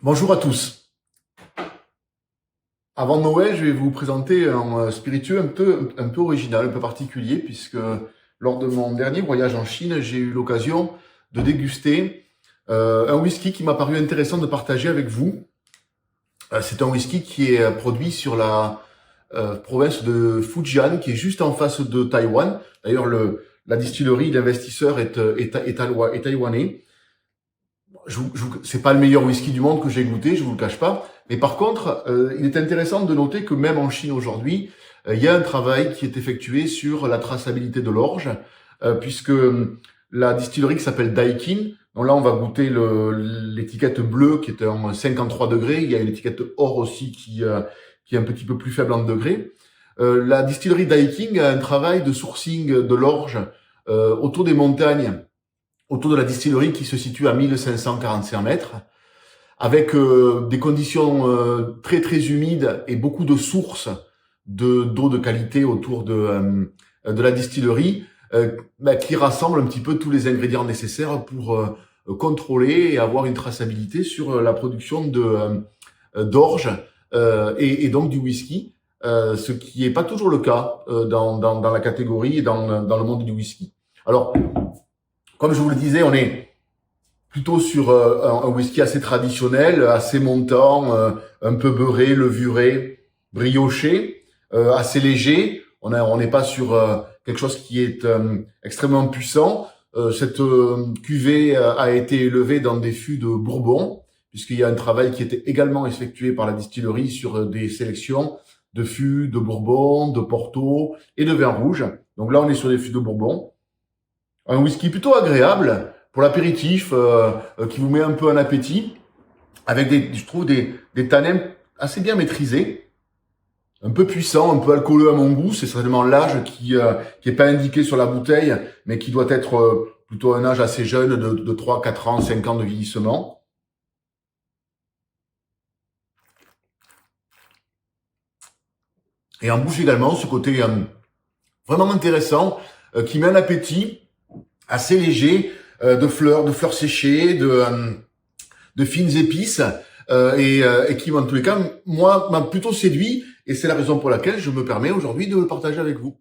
Bonjour à tous. Avant Noël, je vais vous présenter un spiritueux un peu original, un peu particulier, puisque lors de mon dernier voyage en Chine, j'ai eu l'occasion de déguster un whisky qui m'a paru intéressant de partager avec vous. C'est un whisky qui est produit sur la province de Fujian, qui est juste en face de Taïwan. D'ailleurs, la distillerie, l'investisseur est taïwanais. C'est pas le meilleur whisky du monde que j'ai goûté, je vous le cache pas. Mais par contre, il est intéressant de noter que même en Chine aujourd'hui, il y a un travail qui est effectué sur la traçabilité de l'orge, puisque la distillerie qui s'appelle Daikin, donc là on va goûter l'étiquette bleue qui est en 53 degrés, il y a une étiquette or aussi qui est un petit peu plus faible en degrés. La distillerie Daikin a un travail de sourcing de l'orge autour des montagnes autour de la distillerie qui se situe à 1545 mètres, avec des conditions très très humides et beaucoup de sources d'eau de qualité autour de la distillerie, qui rassemble un petit peu tous les ingrédients nécessaires pour contrôler et avoir une traçabilité sur la production d'orge et donc du whisky, ce qui n'est pas toujours le cas dans la catégorie et dans le monde du whisky. Alors, comme je vous le disais, on est plutôt sur un whisky assez traditionnel, assez montant, un peu beurré, levuré, brioché, assez léger. On n'est pas sur quelque chose qui est extrêmement puissant. Cette cuvée a été élevée dans des fûts de Bourbon, puisqu'il y a un travail qui était également effectué par la distillerie sur des sélections de fûts de Bourbon, de Porto et de vin rouge. Donc là, on est sur des fûts de Bourbon. Un whisky plutôt agréable pour l'apéritif, qui vous met un peu en appétit, avec je trouve des tanins assez bien maîtrisés, un peu puissant, un peu alcooleux à mon goût. C'est certainement l'âge qui est pas indiqué sur la bouteille, mais qui doit être plutôt un âge assez jeune de 3, 4 ans, 5 ans de vieillissement. Et en bouche également, ce côté vraiment intéressant, qui met un appétit assez léger, de fleurs séchées, de fines épices, et qui, en tous les cas, moi, m'a plutôt séduit, et c'est la raison pour laquelle je me permets aujourd'hui de le partager avec vous.